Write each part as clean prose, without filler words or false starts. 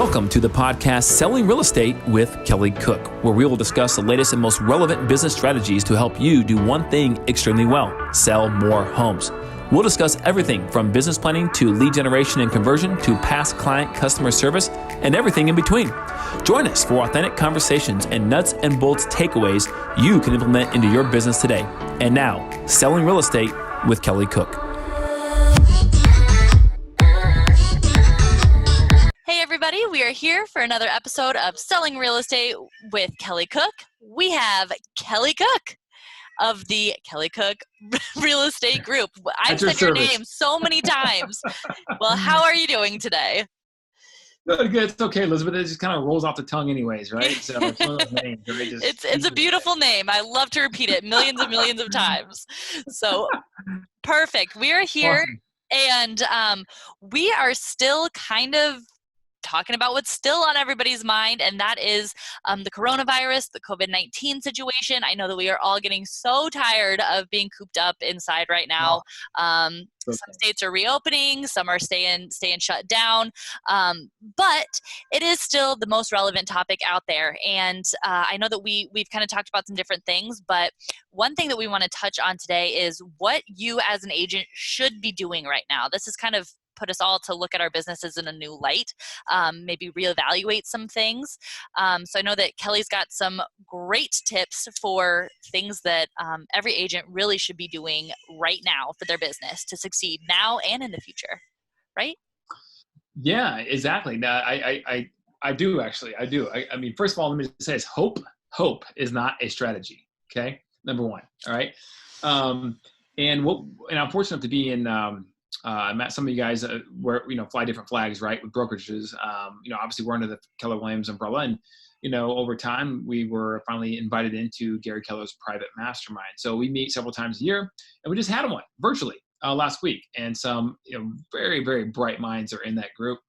Welcome to the podcast Selling Real Estate with Kelly Cook, where we will discuss the latest and most relevant business strategies to help you do one thing extremely well: sell more homes. We'll discuss everything from business planning to lead generation and conversion to past client customer service and everything in between. Join us for authentic conversations and nuts and bolts takeaways you can implement into your business today. And now, Selling Real Estate with Kelly Cook. Hey everybody, we are here for another episode of Selling Real Estate with Kelly Cook. We have Kelly Cook of the Kelly Cook Real Estate Group. I've said your name so many times. Well, how are you doing today? Good. It's okay, Elizabeth. It just kind of rolls off the tongue anyways, right? So it's one of those names. It's a beautiful name. I love to repeat it millions and millions of times. So perfect. We are here awesome. And we are still kind of talking about what's still on everybody's mind, and that is the coronavirus, the COVID-19 situation. I know that we are all getting so tired of being cooped up inside right now. Some states are reopening, some are staying shut down, but it is still the most relevant topic out there. And I know that we've kind of talked about some different things, but one thing that we want to touch on today is what you as an agent should be doing right now. This is kind of put us all to look at our businesses in a new light, maybe reevaluate some things. So I know that Kelly's got some great tips for things that every agent really should be doing right now for their business to succeed now and in the future, right? Yeah, exactly. Now, I do actually. I do. I mean, first of all, let me just say is hope. Hope is not a strategy. Okay, number one. All right. And I'm fortunate to be in. I met some of you guys fly different flags, right, with brokerages. Obviously we're under the Keller Williams umbrella, and over time we were finally invited into Gary Keller's private mastermind. So we meet several times a year, and we just had one virtually last week. And some very, very bright minds are in that group,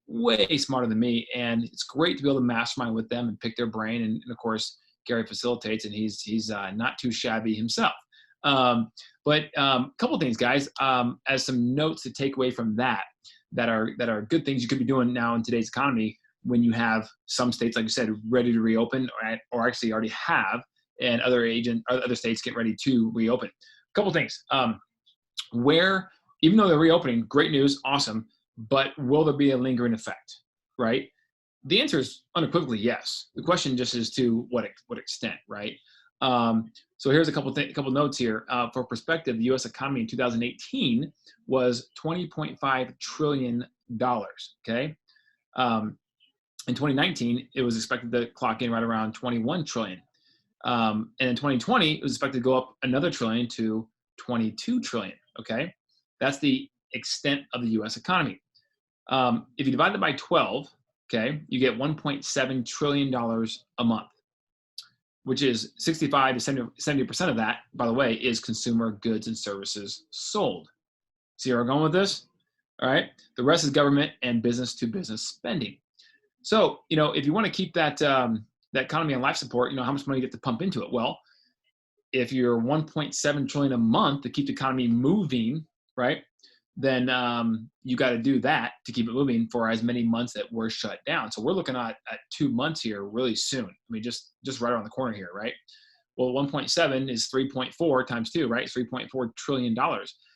way smarter than me, and it's great to be able to mastermind with them and pick their brain. And of course, Gary facilitates, and he's not too shabby himself. But a couple things, guys, as some notes to take away from that are good things you could be doing now in today's economy when you have some states, like you said, ready to reopen or actually already have, and other states getting ready to reopen. A couple things, where, even though they're reopening, great news, awesome, but will there be a lingering effect, right? The answer is unequivocally yes. The question just is to what extent, right? So here's a couple notes here. For perspective, the U.S. economy in 2018 was $20.5 trillion, okay? In 2019, it was expected to clock in right around 21 trillion. And in 2020, it was expected to go up another trillion to 22 trillion, okay? That's the extent of the U.S. economy. If you divide it by 12, okay, you get $1.7 trillion a month, which is 65 to 70% of that, by the way, is consumer goods and services sold. See where I'm going with this? All right. The rest is government and business-to-business spending. So, if you want to keep that economy on life support, how much money you get to pump into it? Well, if you're 1.7 trillion a month to keep the economy moving, right, then you got to do that to keep it moving for as many months that we're shut down. So we're looking at 2 months here really soon. I mean, just right around the corner here, right? Well, 1.7 is 3.4 times 2, right? $3.4 trillion.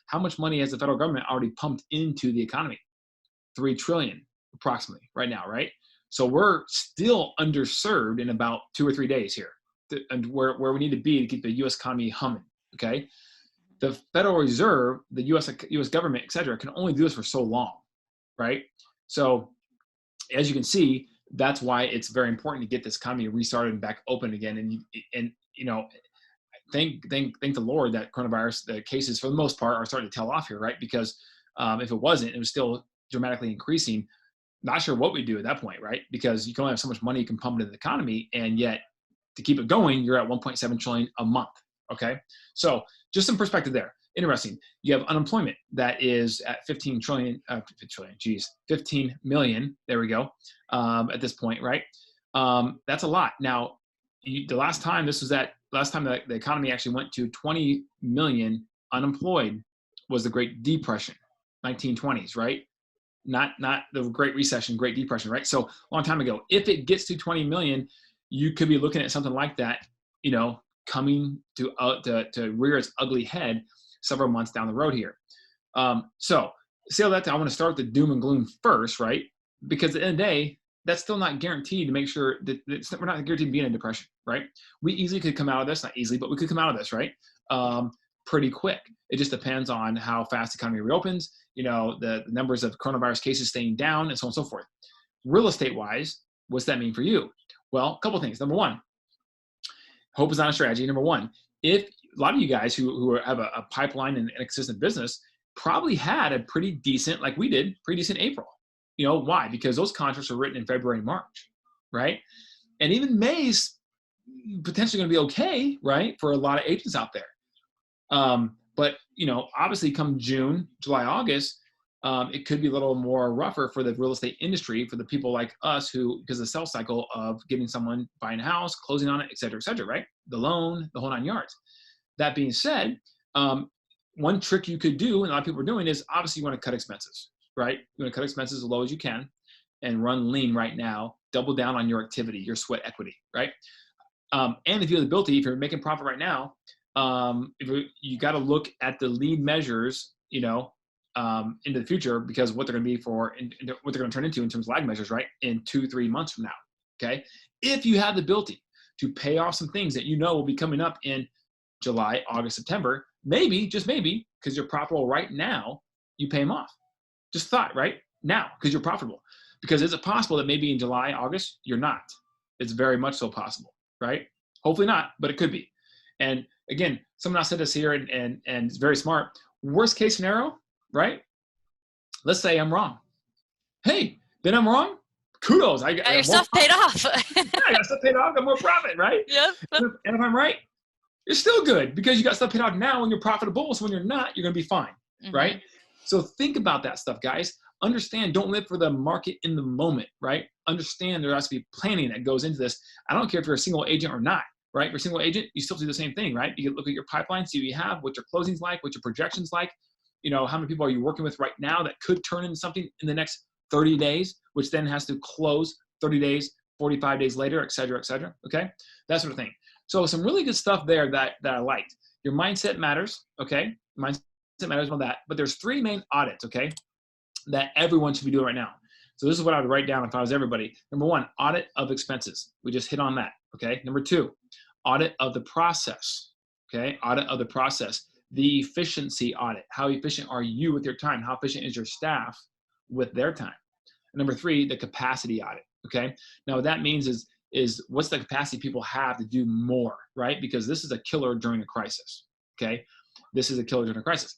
How much money has the federal government already pumped into the economy? 3 trillion approximately right now, right? So we're still underserved in about 2 or 3 days here, and where we need to be to keep the U.S. economy humming, okay? The Federal Reserve, the U.S. government, et cetera, can only do this for so long, right? So as you can see, that's why it's very important to get this economy restarted and back open again. And thank the Lord that coronavirus, the cases for the most part are starting to tail off here, right? Because if it wasn't, it was still dramatically increasing. Not sure what we do at that point, right? Because you can only have so much money you can pump into the economy, and yet to keep it going, you're at 1.7 trillion a month. Okay, so just some perspective there. Interesting. You have unemployment that is at 15 million. There we go. At this point, right? That's a lot. Now, the last time the economy actually went to 20 million unemployed was the Great Depression, 1920s, right? not the Great Recession, Great Depression, right? So a long time ago. If it gets to 20 million, you could be looking at something like that, coming to rear its ugly head several months down the road here. So say all that, I want to start with the doom and gloom first, right? Because at the end of the day, that's still not guaranteed to make sure that we're not guaranteed to be in a depression, right? We easily could come out of this, not easily, but we could come out of this, right? Pretty quick. It just depends on how fast the economy reopens, the numbers of coronavirus cases staying down, and so on and so forth. Real estate wise, what's that mean for you? Well, a couple of things. Number one, hope is not a strategy. Number one, if a lot of you guys who have a pipeline and a consistent business probably had a pretty decent, like we did, pretty decent April. Why? Because those contracts were written in February and March, right? And even May's potentially going to be okay, right, for a lot of agents out there. But obviously come June, July, August, it could be a little more rougher for the real estate industry, for the people like us who, because of the sales cycle of getting someone buying a house, closing on it, et cetera, right? The loan, the whole 9 yards. That being said, one trick you could do, and a lot of people are doing, is obviously you want to cut expenses, right? You want to cut expenses as low as you can and run lean right now, double down on your activity, your sweat equity, right? And if you have the ability, if you're making profit right now, you got to look at the lead measures, into the future, because what they're going to be for, and what they're going to turn into in terms of lag measures, right, in 2-3 months from now. Okay, if you have the ability to pay off some things that will be coming up in July, August, September, maybe, just maybe, because you're profitable right now, you pay them off. Just thought, right now, because you're profitable. Because is it possible that maybe in July, August, you're not? It's very much so possible, right? Hopefully not, but it could be. And again, someone else said this here, and it's very smart. Worst case scenario, right? Let's say I'm wrong. Hey, then I'm wrong. Kudos. I got your stuff paid off. Yeah, I got stuff paid off. Got more profit, right? Yep. And if I'm right, you're still good, because you got stuff paid off now when you're profitable. So when you're not, you're going to be fine, right? So think about that stuff, guys. Understand, don't live for the market in the moment, right? Understand there has to be planning that goes into this. I don't care if you're a single agent or not, right? If you're a single agent, you still do the same thing, right? You can look at your pipeline, see what you have, what your closing's like, what your projection's like. How many people are you working with right now that could turn into something in the next 30 days, which then has to close 30 days, 45 days later, et cetera, okay? That sort of thing. So some really good stuff there that I liked. Your mindset matters, okay? Mindset matters about that. But there's 3 main audits, okay, that everyone should be doing right now. So this is what I would write down if I was everybody. Number 1, audit of expenses. We just hit on that, okay? Number 2, audit of the process, okay? Audit of the process. The efficiency audit. How efficient are you with your time? How efficient is your staff with their time? And number 3, the capacity audit, okay? Now what that means is what's the capacity people have to do more, right? Because this is a killer during a crisis, okay? This is a killer during a crisis.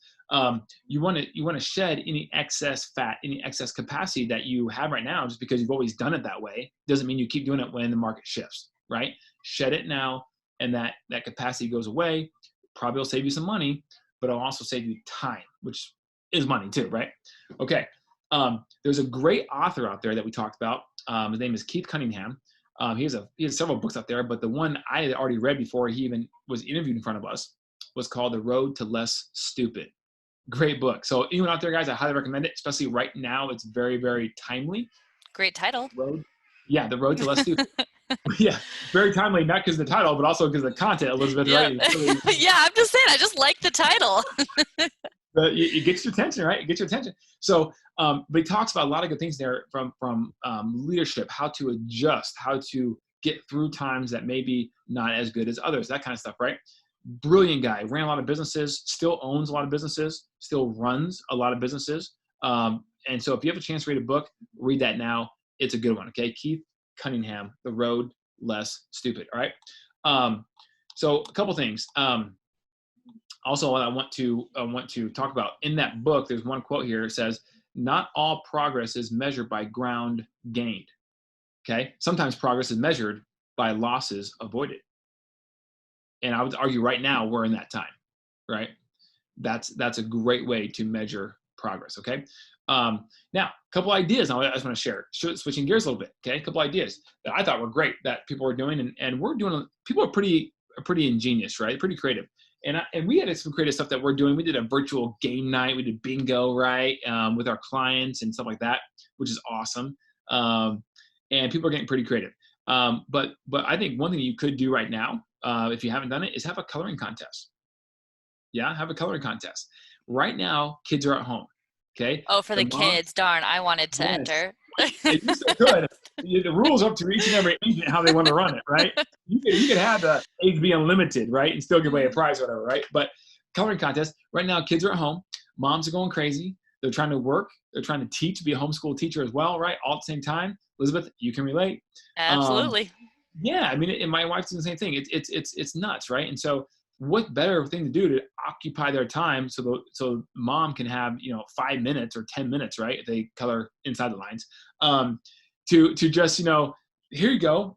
You want to shed any excess fat, any excess capacity that you have right now, just because you've always done it that way. Doesn't mean you keep doing it when the market shifts, right? Shed it now, and that capacity goes away. Probably will save you some money, but it'll also save you time, which is money too, right? Okay. There's a great author out there that we talked about. His name is Keith Cunningham. He has several books out there, but the one I had already read before he even was interviewed in front of us was called The Road to Less Stupid. Great book. So anyone out there, guys, I highly recommend it, especially right now. It's very, very timely. Great title. The Road to Less Stupid. Yeah, very timely, not because of the title, but also because of the content, Elizabeth, right? Really, yeah, I'm just saying, I just like the title. It gets your attention, right? It gets your attention. So, but he talks about a lot of good things there from leadership, how to adjust, how to get through times that may be not as good as others, that kind of stuff, right? Brilliant guy, ran a lot of businesses, still owns a lot of businesses, still runs a lot of businesses. And so if you have a chance to read a book, read that now. It's a good one, okay? Keith Cunningham, The Road Less Stupid, all right? So a couple things. Also, I want to talk about, in that book, there's one quote here. It says, not all progress is measured by ground gained, okay? Sometimes progress is measured by losses avoided. And I would argue right now we're in that time, right? That's a great way to measure progress, okay? Now, a couple ideas I just want to share. Switching gears a little bit, okay? A couple ideas that I thought were great that people were doing, and we're doing. People are pretty ingenious, right? Pretty creative. And we had some creative stuff that we're doing. We did a virtual game night. We did bingo, right, with our clients and stuff like that, which is awesome. And people are getting pretty creative. But I think one thing you could do right now, if you haven't done it, is have a coloring contest. Yeah, have a coloring contest. Right now, kids are at home. Okay. Oh, for the kids, darn! I wanted to enter. You still could. The rules up to each and every agent how they want to run it, right? You could have the age be unlimited, right, and still give away a prize, or whatever, right? But coloring contest. Right now, kids are at home. Moms are going crazy. They're trying to work. They're trying to teach, be a homeschool teacher as well, right? All at the same time. Elizabeth, you can relate. Absolutely. Yeah, I mean, and my wife's doing the same thing. It's nuts, right? And so, what better thing to do to occupy their time so mom can have 5 minutes or 10 minutes, right? If they color inside the lines, to just here you go,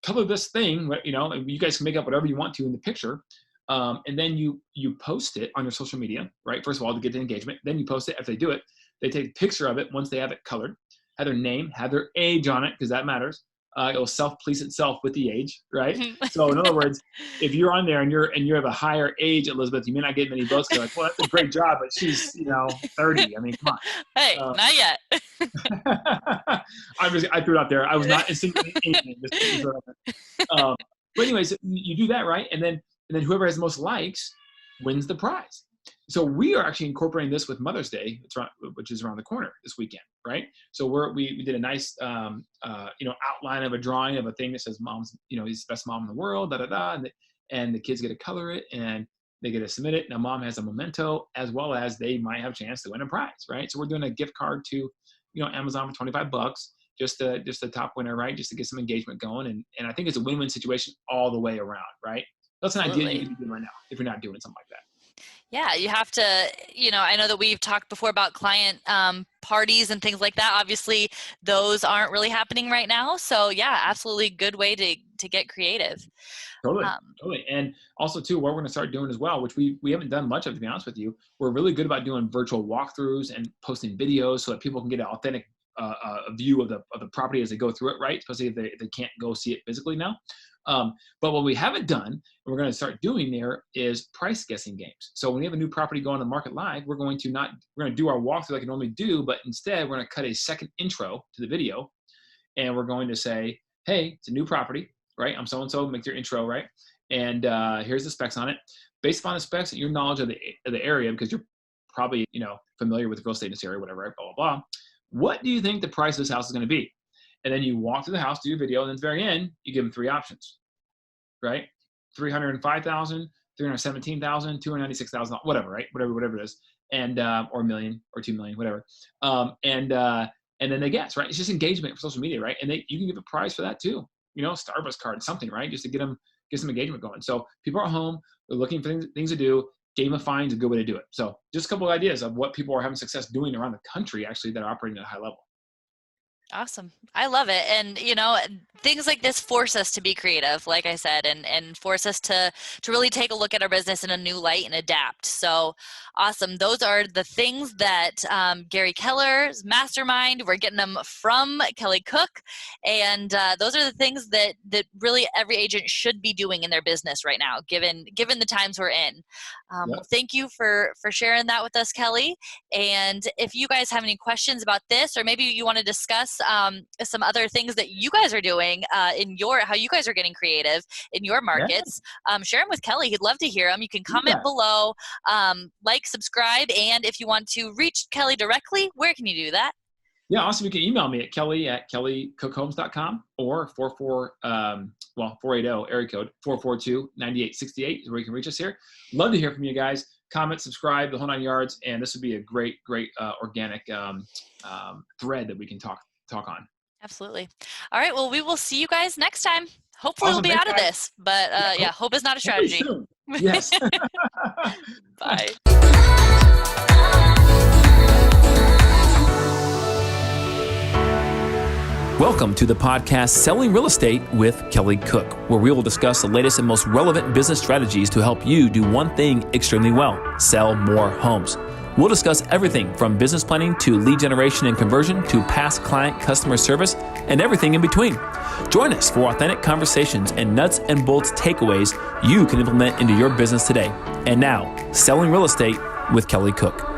color this thing, you guys can make up whatever you want to in the picture, and then you post it on your social media, right? First of all, to get the engagement, then you post it. If they do it, they take a picture of it once they have it colored, have their name, have their age on it because that matters. It'll self-police itself with the age, right? So in other words, if you're on there and you have a higher age, Elizabeth, you may not get many votes. You're like, well, that's a great job, but she's 30. I mean, come on. Hey, not yet. I threw it out there. I was not insinuating anything. But anyways, you do that, right? And then whoever has the most likes wins the prize. So we are actually incorporating this with Mother's Day, which is around the corner this weekend, right? So we did a nice, outline of a drawing of a thing that says mom's, he's the best mom in the world, and the kids get to color it and they get to submit it. Now mom has a memento as well as they might have a chance to win a prize, right? So we're doing a gift card to, Amazon for $25, just the top winner, right? Just to get some engagement going. And I think it's a win-win situation all the way around, right? That's an idea you can be doing right now if you're not doing something like that. Yeah, you have to, I know that we've talked before about client parties and things like that. Obviously, those aren't really happening right now. So yeah, absolutely good way to get creative. Totally. And also too, what we're going to start doing as well, which we haven't done much of, to be honest with you, we're really good about doing virtual walkthroughs and posting videos so that people can get an authentic view of the property as they go through it, right? Especially if they can't go see it physically now. But what we haven't done, and we're going to start doing there, is price guessing games. So when we have a new property go on the market live, we're going to do our walkthrough like I normally do, but instead we're going to cut a second intro to the video, and we're going to say, hey, it's a new property, right? I'm so-and-so, make your intro, right? And here's the specs on it. Based upon the specs and your knowledge of the area, because you're probably, familiar with real estate in this area, whatever, right? Blah, blah, blah. What do you think the price of this house is going to be? And then you walk through the house, do your video, and then at the very end, you give them 3 options, right? $305,000, $317,000, $296,000, whatever, right? Whatever it is, and or $1 million or $2 million, whatever. And then they guess, right? It's just engagement for social media, right? And you can give a prize for that too, Starbucks card, something, right? Just to get some engagement going. So people are at home, they're looking for things to do. Gamifying is a good way to do it. So just a couple of ideas of what people are having success doing around the country, actually, that are operating at a high level. Awesome. I love it. And, things like this force us to be creative, like I said, and force us to really take a look at our business in a new light and adapt. So awesome. Those are the things that Gary Keller's mastermind, we're getting them from Kelly Cook. And those are the things that really every agent should be doing in their business right now, given the times we're in. Well, thank you for sharing that with us, Kelly. And if you guys have any questions about this, or maybe you want to discuss some other things that you guys are doing how you guys are getting creative in your markets, share them with Kelly. He'd love to hear them. You can comment below, like, subscribe, and if you want to reach Kelly directly, where can you do that? Yeah, also you can email me at kelly@kellycookhomes.com or 480 area code 442-9868 is where you can reach us here. Love to hear from you guys. Comment, subscribe, the whole 9 yards, and this would be a great organic thread that we can talk on. Absolutely. All right. Well, we will see you guys next time. Hopefully we'll be out of this, but hope is not a strategy. Yes. Bye. Welcome to the podcast Selling Real Estate with Kelly Cook, where we will discuss the latest and most relevant business strategies to help you do one thing extremely well: sell more homes. We'll discuss everything from business planning to lead generation and conversion to past client customer service and everything in between. Join us for authentic conversations and nuts and bolts takeaways you can implement into your business today. And now, Selling Real Estate with Kelly Cook.